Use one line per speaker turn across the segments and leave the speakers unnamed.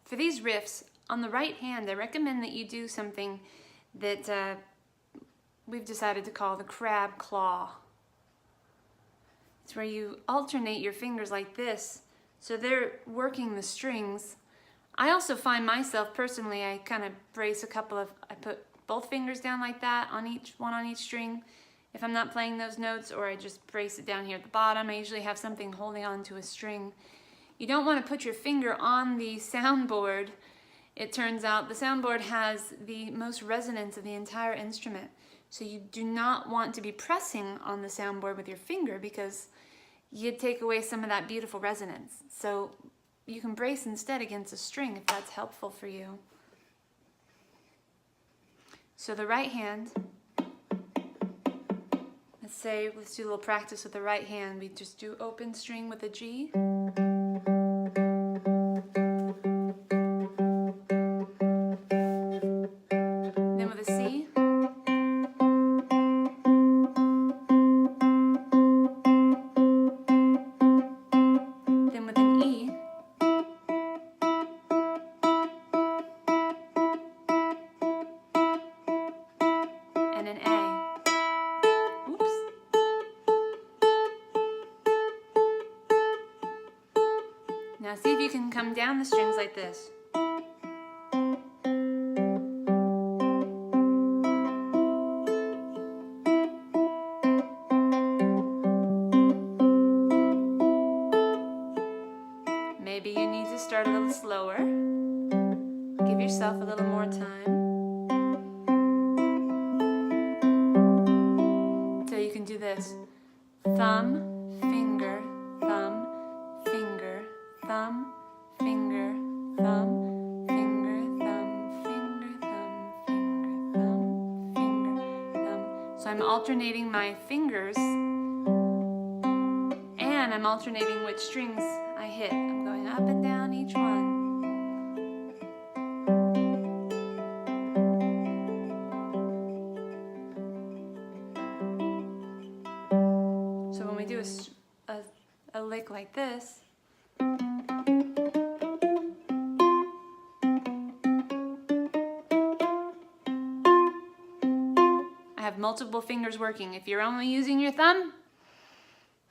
For these riffs, on the right hand, I recommend that you do something that we've decided to call the crab claw. It's where you alternate your fingers like this, so they're working the strings. I also find myself, personally, I kind of brace a couple of, I put both fingers down like that, on each one on each string, if I'm not playing those notes, or I just brace it down here at the bottom. I usually have something holding on to a string. You don't want to put your finger on the soundboard. It turns out the soundboard has the most resonance of the entire instrument. So you do not want to be pressing on the soundboard with your finger, because you'd take away some of that beautiful resonance. So you can brace instead against a string if that's helpful for you. So the right hand, let's do a little practice with the right hand. We just do open string with a G. Then with a C. Then with an E. And an A. Oops. Now see if you can come down the strings like this. Maybe you need to start a little slower. Give yourself a little more time. So you can do this. Thumb, finger, thumb, finger, thumb, finger, thumb, finger, thumb, finger, thumb, finger, thumb, finger, thumb. So I'm alternating my fingers, and I'm alternating which strings I hit. I'm going up and down each one. So when we do a lick like this, I have multiple fingers working. If you're only using your thumb,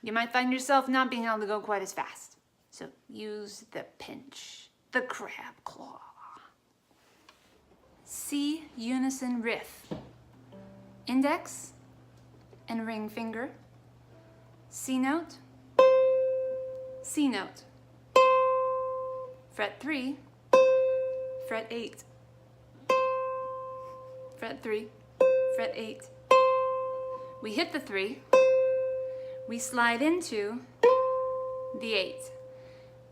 you might find yourself not being able to go quite as fast. So use the pinch, the crab claw. C unison riff. Index and ring finger. C note, C note. Fret 3, fret 8. Fret 3, fret 8. We hit the 3. We slide into the 8.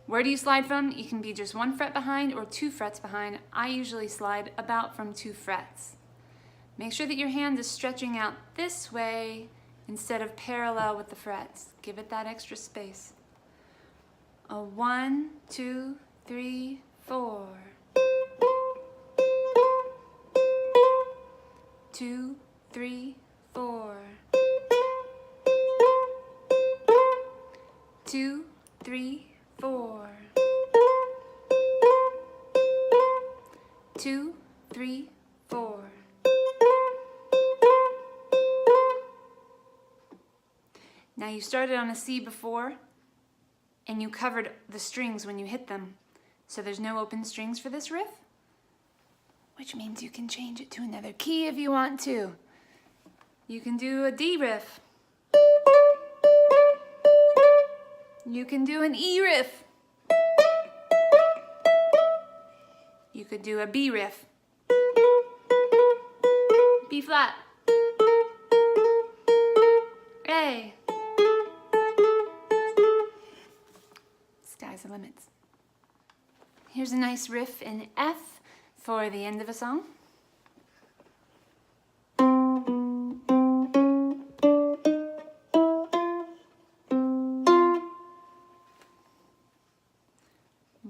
Where do you slide from? You can be just 1 fret behind or 2 frets behind. I usually slide about from 2 frets. Make sure that your hand is stretching out this way instead of parallel with the frets. Give it that extra space. 1, 2, 3, 4. 2, 3, 4. 2, 3, 4. 2, 3, 4. Now you started on a C before, and you covered the strings when you hit them. So there's no open strings for this riff, which means you can change it to another key if you want to. You can do a D riff. You can do an E riff. You could do a B riff. B flat. A. Sky's the limit. Here's a nice riff in F for the end of a song.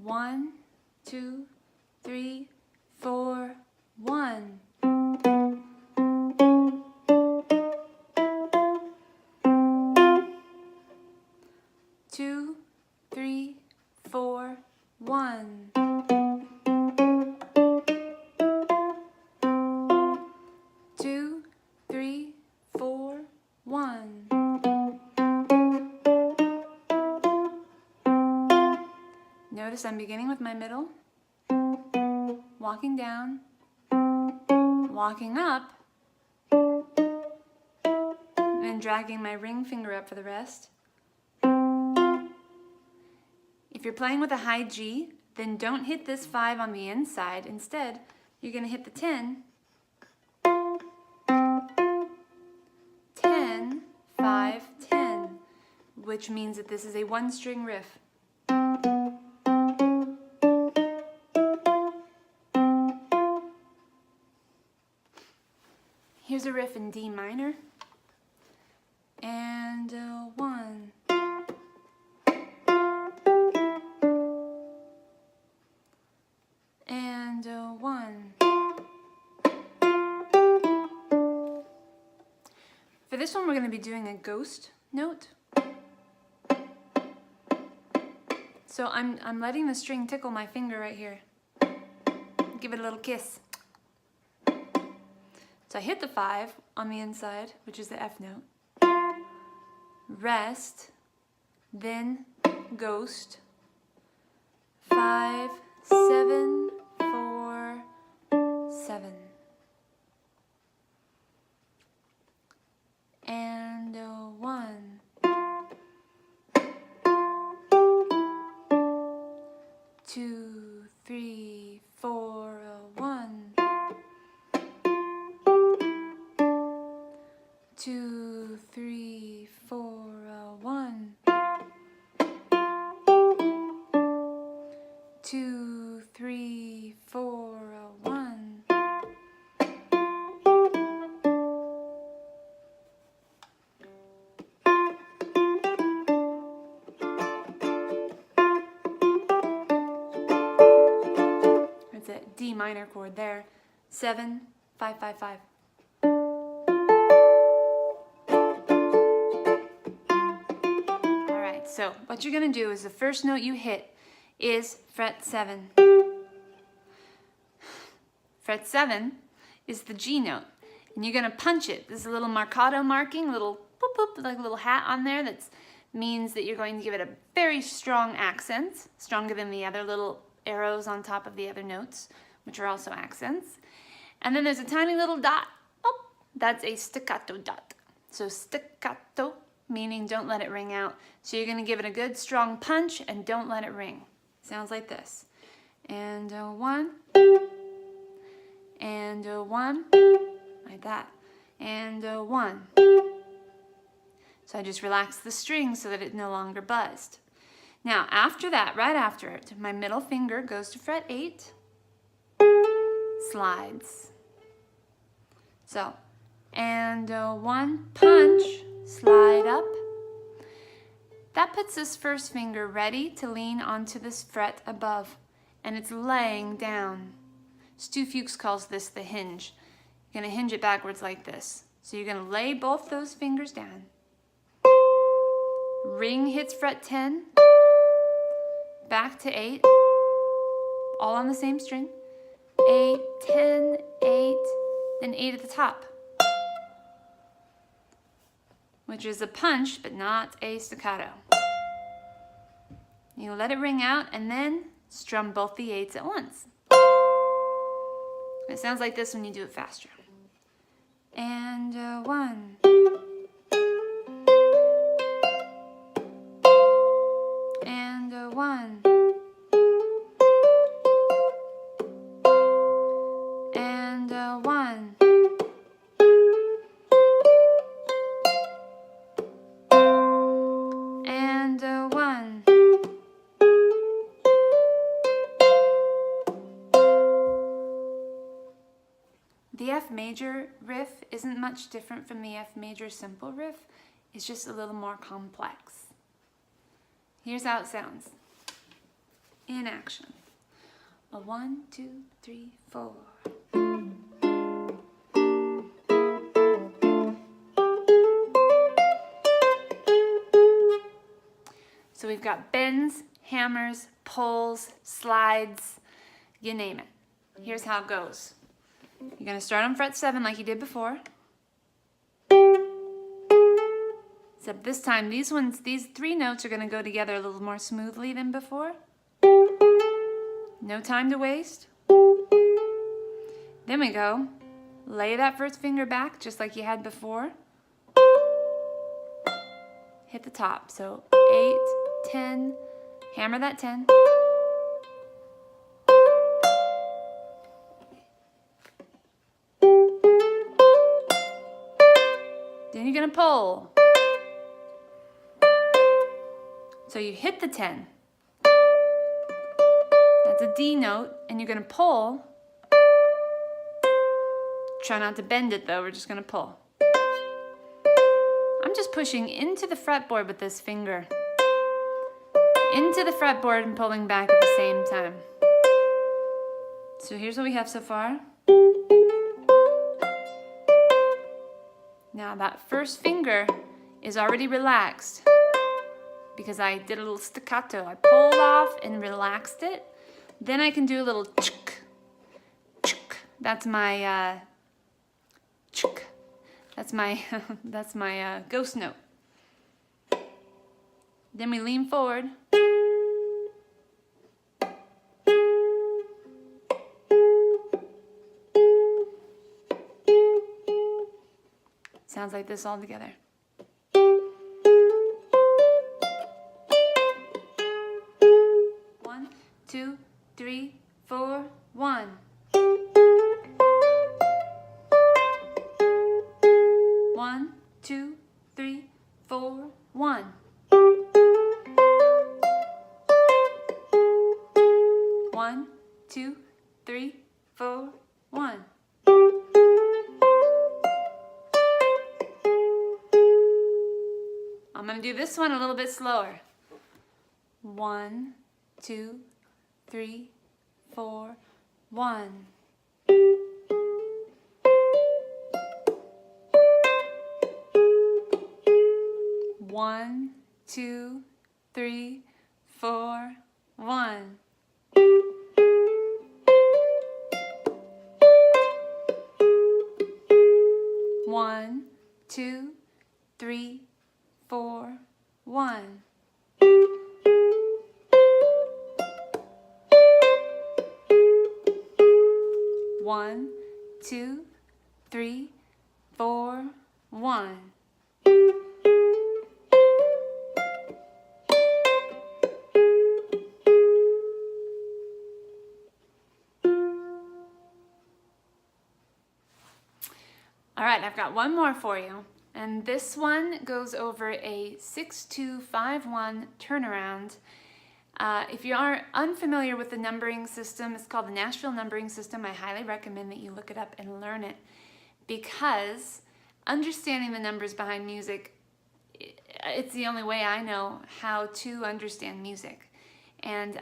One, 2, 3, 4, 1. 2, 3, 4, 1. notice I'm beginning with my middle, walking down, walking up, and dragging my ring finger up for the rest. If you're playing with a high G, then don't hit this 5 on the inside. Instead, you're going to hit the 10, 10, 5, 10, which means that this is a 1-string riff. Here's a riff in D minor, and 1. And 1. For this one, we're going to be doing a ghost note. So I'm letting the string tickle my finger right here. Give it a little kiss. So I hit the 5 on the inside, which is the F note. Rest, then ghost. 5, 7, 4, 7. And 1. 2, 3, 4, 1. 2, 3, 4, 1. 2, 3, 4, 1. That's a D minor chord there. 7, 5, 5, 5. So what you're going to do is the first note you hit is fret 7. Fret 7 is the G note, and you're going to punch it. There's a little marcato marking, little boop boop, like a little hat on there that means that you're going to give it a very strong accent, stronger than the other little arrows on top of the other notes, which are also accents. And then there's a tiny little dot. Oh, that's a staccato dot. So staccato, meaning don't let it ring out. So you're going to give it a good strong punch and don't let it ring. Sounds like this. And 1. And 1. Like that. And 1. So I just relaxed the string so that it no longer buzzed. Now after that, right after it, my middle finger goes to fret 8. Slides. So, and 1, punch, slide up. That puts this first finger ready to lean onto this fret above, and it's laying down. Stu Fuchs calls this the hinge. You're going to hinge it backwards like this. So you're going to lay both those fingers down. Ring hits fret 10, back to 8, all on the same string. 8, 10, 8, then 8 at the top, which is a punch, but not a staccato. You let it ring out and then strum both the 8s at once. It sounds like this when you do it faster. And 1. And 1. And 1. And 1. The F major riff isn't much different from the F major simple riff. It's just a little more complex. Here's how it sounds in action. A 1, 2, 3, 4. So we've got bends, hammers, pulls, slides, you name it. Here's how it goes. You're going to start on fret 7 like you did before. Except this time, these 3 notes are going to go together a little more smoothly than before. No time to waste. Then we go, lay that first finger back just like you had before. Hit the top, so 8, 10, hammer that 10. Then you're gonna pull. So you hit the 10. That's a D note, and you're gonna pull. Try not to bend it though, we're just gonna pull. I'm just pushing into the fretboard with this finger. Into the fretboard and pulling back at the same time. So here's what we have so far. Now that first finger is already relaxed because I did a little staccato. I pulled off and relaxed it. Then I can do a little chuk, chuk. That's my chuk. That's my ghost note. Then we lean forward. Sounds like this all together. 1, 2, 3, 4, 1. 1, 2, 3, 4, 1. 1, 2, 3, 4, 1. I'm going to do this one a little bit slower. 1, 2, 3, 4, 1. 1, 2, 3, 4, 1. 1, 2, 3, 4, 1. 1, 2, 3, 4, 1. 'Alright, I've got one more for you. And this one goes over a 6-2-5-1 turnaround. If you are unfamiliar with the numbering system, it's called the Nashville numbering system. I highly recommend that you look it up and learn it, because understanding the numbers behind music, it's the only way I know how to understand music. And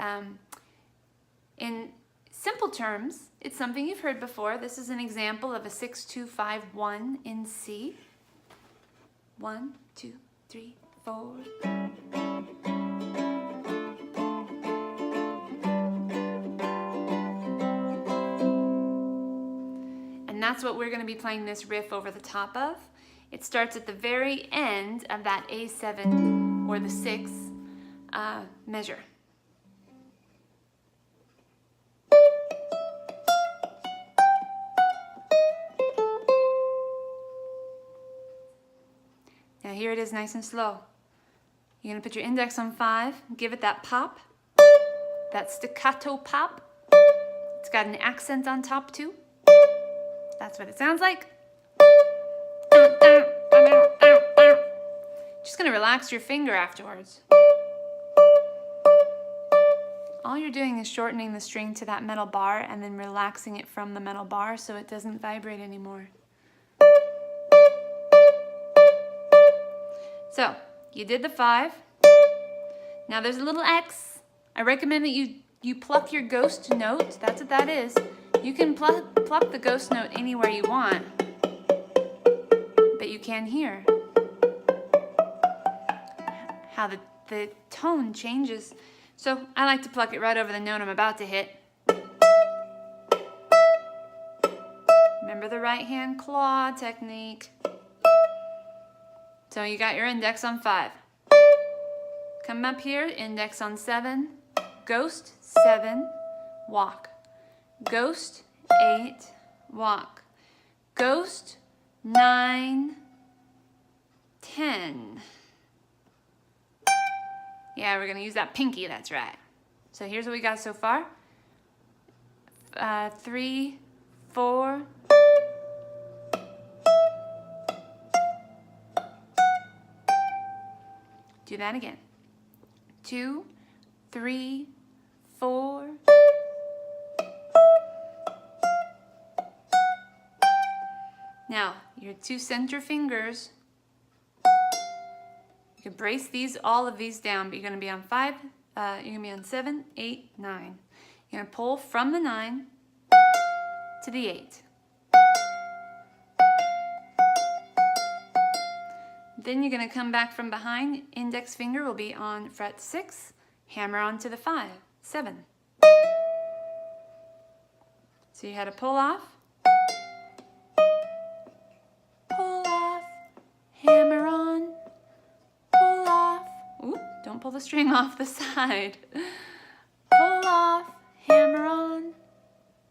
in simple terms, it's something you've heard before. This is an example of a 6-2-5-1 in C. 1, 2, 3, 4. And that's what we're going to be playing this riff over the top of. It starts at the very end of that A7 or the 6 measure. Now here it is nice and slow. You're going to put your index on 5, give it that pop, that staccato pop. It's got an accent on top too. That's what it sounds like. Just going to relax your finger afterwards. All you're doing is shortening the string to that metal bar and then relaxing it from the metal bar so it doesn't vibrate anymore. So, you did the 5. Now there's a little X. I recommend that you pluck your ghost note. That's what that is. You can pluck the ghost note anywhere you want, but you can hear how the tone changes. So I like to pluck it right over the note I'm about to hit. Remember the right hand claw technique. So you got your index on 5. Come up here, index on 7, ghost 7, walk. Ghost, 8, walk. Ghost, 9, 10. Yeah, we're gonna use that pinky, that's right. So here's what we got so far. 3, 4. Do that again. 2, 3, 4. Now, your 2 center fingers, you can brace these, all of these down, but you're going to be on 5, you're going to be on 7, 8, 9. You're going to pull from the 9 to the 8. Then you're going to come back from behind, index finger will be on fret 6, hammer onto the 5, 7. So you had to pull off, hammer on, pull off. Ooh, don't pull the string off the side. Pull off, hammer on,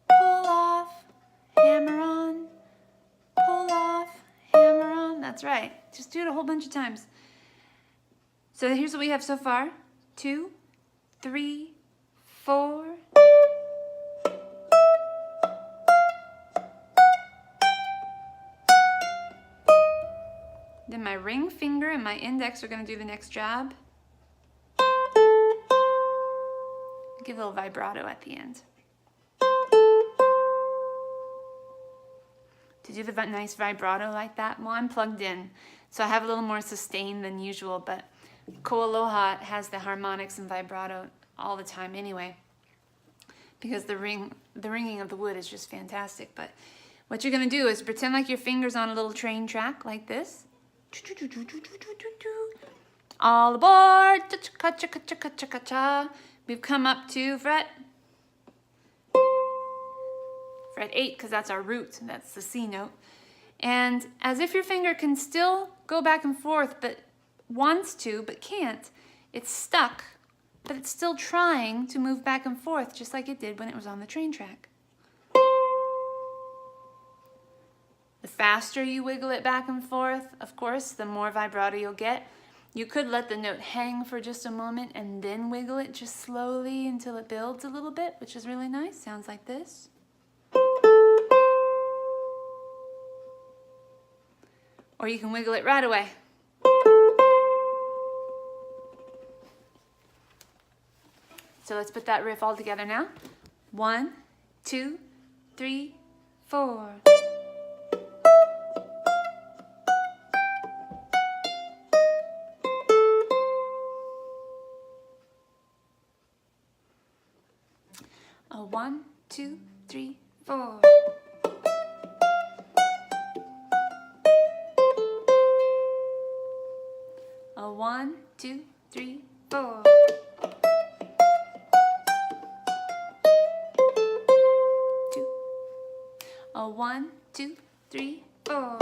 pull off, hammer on, pull off, hammer on. That's right. Just do it a whole bunch of times. So here's what we have so far. 2, 3, 4. Then my ring finger and my index are going to do the next job. Give a little vibrato at the end. To do the nice vibrato like that, well, I'm plugged in, so I have a little more sustain than usual, but Ko Aloha has the harmonics and vibrato all the time anyway, because the ringing of the wood is just fantastic. But what you're going to do is pretend like your finger's on a little train track like this. All aboard! We've come up to fret 8, because that's our root, that's the C note. And as if your finger can still go back and forth, but wants to, but can't, it's stuck, but it's still trying to move back and forth, just like it did when it was on the train track. The faster you wiggle it back and forth, of course, the more vibrato you'll get. You could let the note hang for just a moment and then wiggle it just slowly until it builds a little bit, which is really nice. Sounds like this. Or you can wiggle it right away. So let's put that riff all together now. 1, 2, 3, 4. A 1, 2, 3, 4. A 1, 2, 3, 4. Two. A 1, 2, 3, 4.